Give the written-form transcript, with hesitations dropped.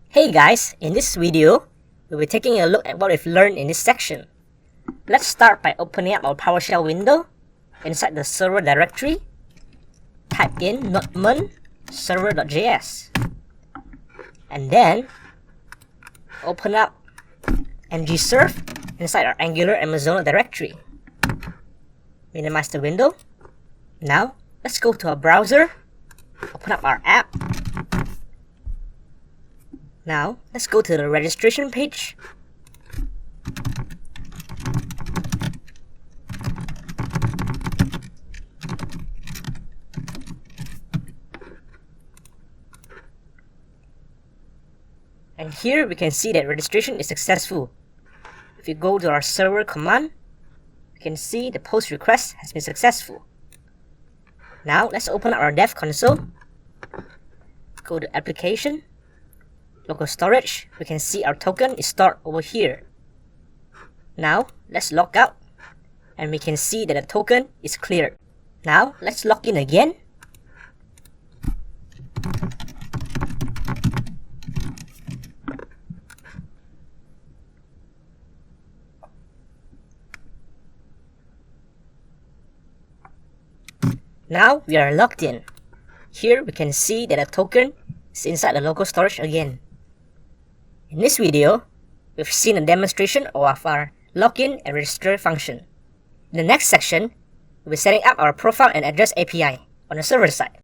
Hey guys, in this video, we'll be taking a look at what we've learned in this section. Let's start by opening up our PowerShell window. Inside the server directory, type in notman server.js. And then, open up ngserve inside our Angular Amazona directory. Minimize the window. Now, let's go to our browser, open up our app. Now, let's go to the registration page. And here we can see that registration is successful. If you go to our server command, you can see the post request has been successful. Now, let's open up our dev console. Go to application. Local storage, we can see our token is stored over here. Now, let's log out, and we can see that the token is cleared. Now, let's log in again. Now, we are logged in. Here, we can see that the token is inside the local storage again. In this video, we've seen a demonstration of our login and register function. In the next section, we'll be setting up our profile and address API on the server side.